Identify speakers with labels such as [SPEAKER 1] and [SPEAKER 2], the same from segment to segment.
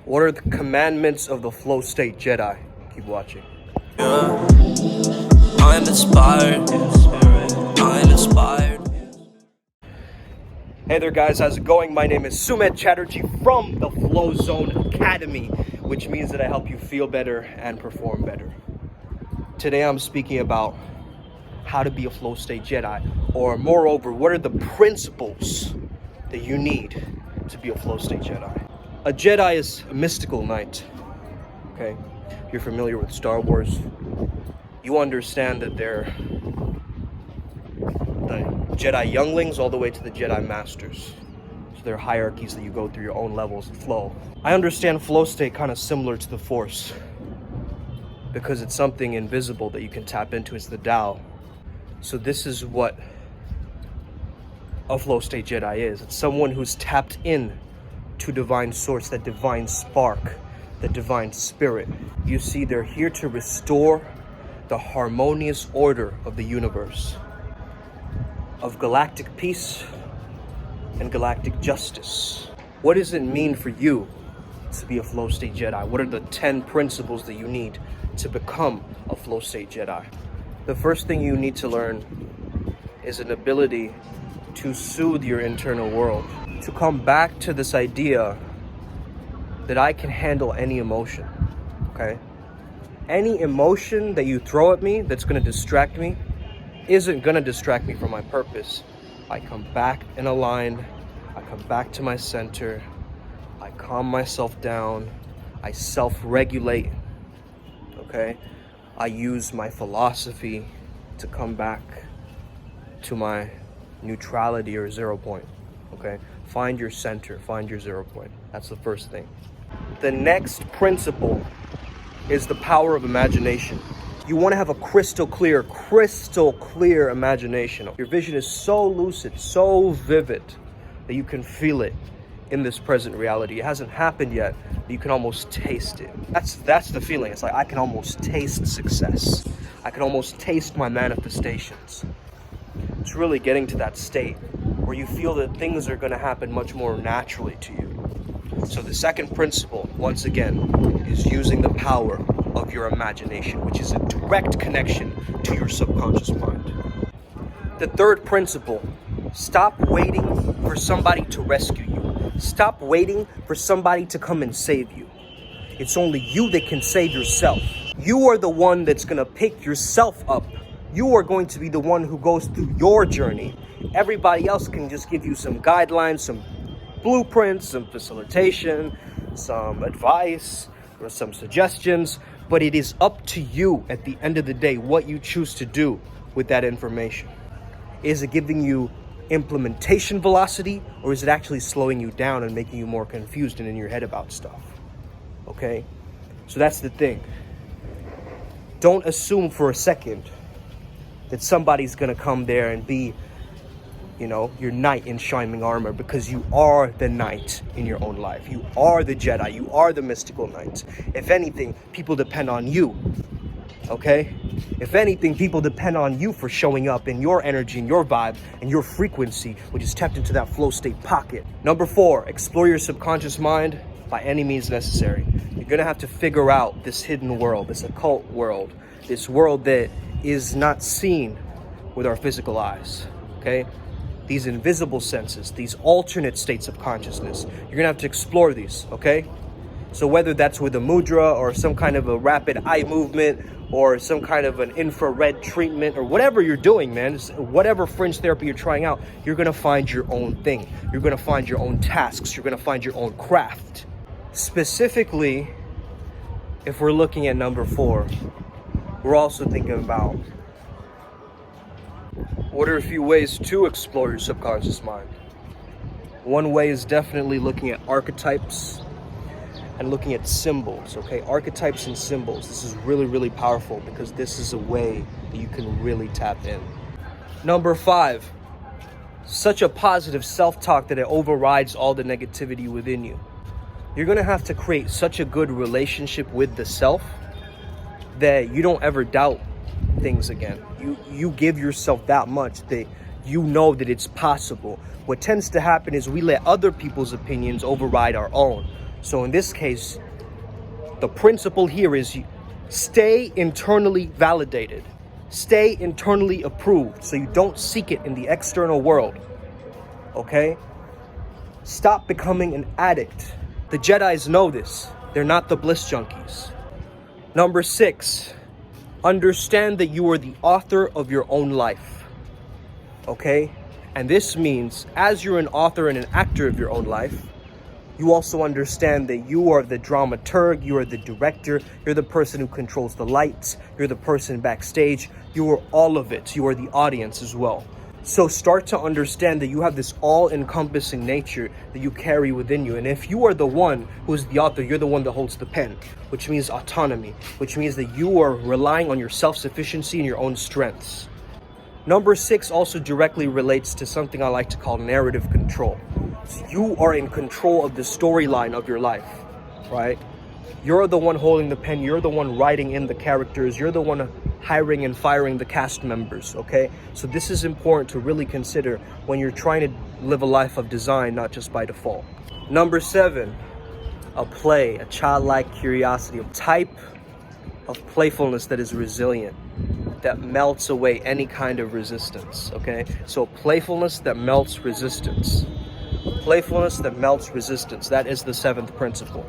[SPEAKER 1] What are the commandments of the flow state Jedi? Keep watching.
[SPEAKER 2] Yeah. I'm inspired. I'm inspired.
[SPEAKER 1] Hey there guys, how's it going? My name is Soothe Chatterjee from the Flow Zone Academy, which means that I help you feel better and perform better. Today I'm speaking about how to be a flow state Jedi, or moreover, what are the principles that you need to be a flow state Jedi. A Jedi is a mystical knight, okay? If you're familiar with Star Wars, you understand that they're the Jedi younglings all the way to the Jedi masters. So there are hierarchies that you go through your own levels of flow. I understand flow state kind of similar to the Force, because it's something invisible that you can tap into. It's the Tao. So this is what a flow state Jedi is. It's someone who's tapped in to divine source, that divine spark, the divine spirit. You see, they're here to restore the harmonious order of the universe, of galactic peace and galactic justice. What does it mean for you to be a flow state Jedi? What are the 10 principles that you need to become a flow state Jedi? The first thing you need to learn is an ability to soothe your internal world, to come back to this idea that I can handle any emotion, okay? Any emotion that you throw at me that's gonna distract me isn't gonna distract me from my purpose. I come back in a line, I come back to my center, I calm myself down, I self-regulate, okay? I use my philosophy to come back to my neutrality or 0 point, okay? Find your center, find your 0 point. That's the first thing. The next principle is the power of imagination. You want to have a crystal clear imagination. Your vision is so lucid, so vivid that you can feel it in this present reality. It hasn't happened yet, but you can almost taste it. That's the feeling. It's like I can almost taste success. I can almost taste my manifestations. It's really getting to that state where you feel that things are going to happen much more naturally to you. So the second principle, once again, is using the power of your imagination, which is a direct connection to your subconscious mind. The third principle, stop waiting for somebody to rescue you. Stop waiting for somebody to come and save you. It's only you that can save yourself. You are the one that's going to pick yourself up. You are going to be the one who goes through your journey. Everybody else can just give you some guidelines, some blueprints, some facilitation, some advice, or some suggestions, but it is up to you at the end of the day what you choose to do with that information. Is it giving you implementation velocity, or is it actually slowing you down and making you more confused and in your head about stuff? Okay? So that's the thing. Don't assume for a second that somebody's gonna come there and be, your knight in shining armor, because you are the knight in your own life. You are the Jedi. You are the mystical knight. If anything, people depend on you, okay? If anything, people depend on you for showing up in your energy and your vibe and your frequency, which is tapped into that flow state pocket. Number 4, explore your subconscious mind by any means necessary. You're gonna have to figure out this hidden world, this occult world, this world that is not seen with our physical eyes, okay? These invisible senses, these alternate states of consciousness. You're gonna have to explore these, okay? So whether that's with a mudra or some kind of a rapid eye movement or some kind of an infrared treatment or whatever you're doing, man, whatever fringe therapy you're trying out, you're gonna find your own thing. You're gonna find your own tasks. You're gonna find your own craft. Specifically, if we're looking at number 4, we're also thinking about what are a few ways to explore your subconscious mind. One way is definitely looking at archetypes and looking at symbols, okay? Archetypes and symbols. This is really, really powerful because this is a way that you can really tap in. Number 5, such a positive self-talk that it overrides all the negativity within you. You're gonna have to create such a good relationship with the self that you don't ever doubt things again. You give yourself that much that you know that it's possible. What tends to happen is we let other people's opinions override our own. So in this case, the principle here is stay internally validated. Stay internally approved so you don't seek it in the external world. Okay? Stop becoming an addict. The Jedis know this. They're not the bliss junkies. Number 6, understand that you are the author of your own life. Okay? And this means as you're an author and an actor of your own life, you also understand that you are the dramaturg, you are the director, you're the person who controls the lights, you're the person backstage, you are all of it, you are the audience as well. So start to understand that you have this all-encompassing nature that you carry within you. And if you are the one who's the author, you're the one that holds the pen, which means autonomy, which means that you are relying on your self-sufficiency and your own strengths. Number 6 also directly relates to something I like to call narrative control. So you are in control of the storyline of your life, right? You're the one holding the pen. You're the one writing in the characters. You're the one hiring and firing the cast members, okay? So this is important to really consider when you're trying to live a life of design, not just by default. Number 7, a childlike curiosity, a type of playfulness that is resilient, that melts away any kind of resistance, okay? So playfulness that melts resistance. Playfulness that melts resistance. That is the 7th principle.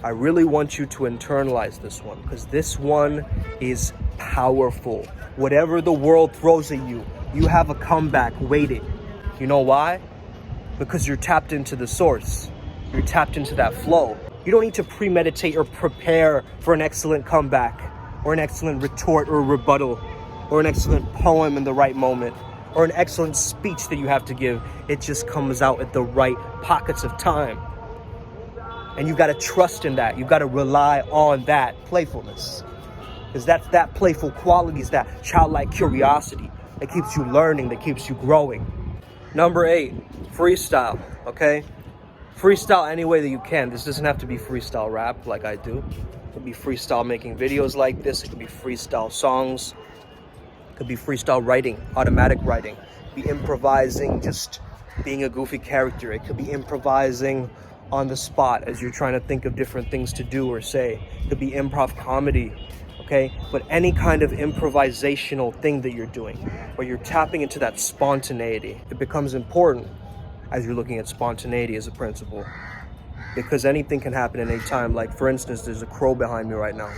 [SPEAKER 1] I really want you to internalize this one because this one is powerful. Whatever the world throws at you, you have a comeback waiting. You know why? Because you're tapped into the source. You're tapped into that flow. You don't need to premeditate or prepare for an excellent comeback or an excellent retort or rebuttal or an excellent poem in the right moment or an excellent speech that you have to give. It just comes out at the right pockets of time. And you got to trust in that. You got to rely on that playfulness. Because that's that playful quality, is that childlike curiosity that keeps you learning, that keeps you growing. Number 8, freestyle, okay? Freestyle any way that you can. This doesn't have to be freestyle rap like I do. It could be freestyle making videos like this. It could be freestyle songs. It could be freestyle writing, automatic writing. It could be improvising, just being a goofy character. It could be improvising on the spot as you're trying to think of different things to do or say. It could be improv comedy, okay? But any kind of improvisational thing that you're doing, where you're tapping into that spontaneity, it becomes important as you're looking at spontaneity as a principle. Because anything can happen at any time. Like, for instance, there's a crow behind me right now.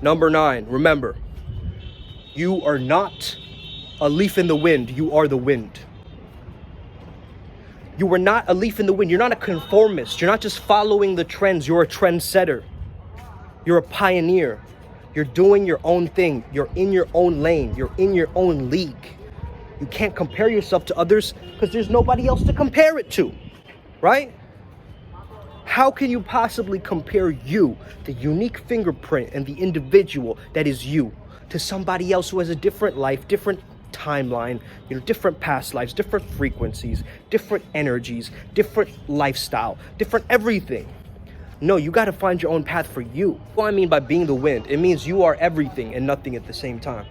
[SPEAKER 1] Number 9, remember, you are not a leaf in the wind, you are the wind. You are not a leaf in the wind. You're not a conformist. You're not just following the trends. You're a trendsetter. You're a pioneer. You're doing your own thing. You're in your own lane. You're in your own league. You can't compare yourself to others because there's nobody else to compare it to, right? How can you possibly compare you, the unique fingerprint and the individual that is you, to somebody else who has a different life, different timeline, different past lives, different frequencies, different energies, different lifestyle, different everything? No, you got to find your own path for you. What I mean by being the wind, it means you are everything and nothing at the same time.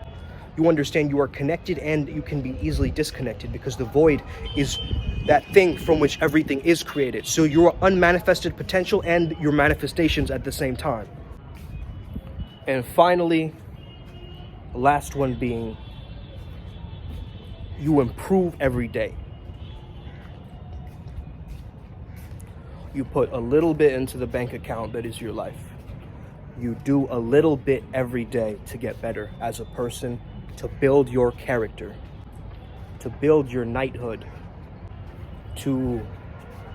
[SPEAKER 1] You understand you are connected and you can be easily disconnected because the void is that thing from which everything is created. So your unmanifested potential and your manifestations at the same time. And finally, the last one being, you improve every day. You put a little bit into the bank account that is your life. You do a little bit every day to get better as a person, to build your character, to build your knighthood, to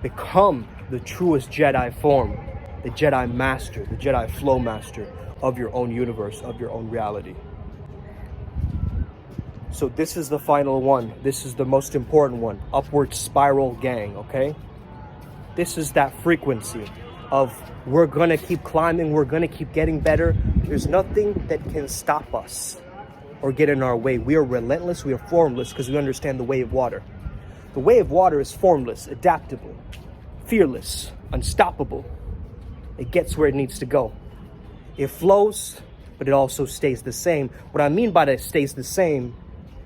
[SPEAKER 1] become the truest Jedi form, the Jedi master, the Jedi flow master of your own universe, of your own reality. So this is the final one. This is the most important one. Upward spiral gang, okay? This is that frequency of we're gonna keep climbing, we're gonna keep getting better. There's nothing that can stop us or get in our way. We are relentless, we are formless because we understand the way of water. The way of water is formless, adaptable, fearless, unstoppable. It gets where it needs to go. It flows, but it also stays the same. What I mean by that stays the same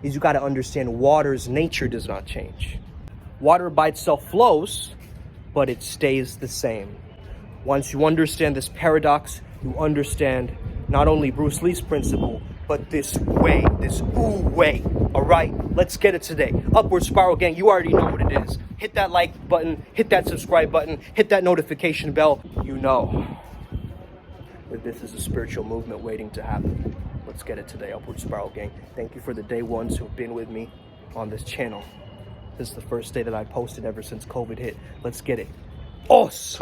[SPEAKER 1] is you got to understand water's nature does not change. Water by itself flows, but it stays the same. Once you understand this paradox, you understand not only Bruce Lee's principle, but this way, this way. All right, let's get it today. Upward Spiral Gang, you already know what it is. Hit that like button, hit that subscribe button, hit that notification bell. You know that this is a spiritual movement waiting to happen. Let's get it today, Upward Spiral Gang. Thank you for the day ones who have been with me on this channel. This is the first day that I posted ever since COVID hit. Let's get it. Os!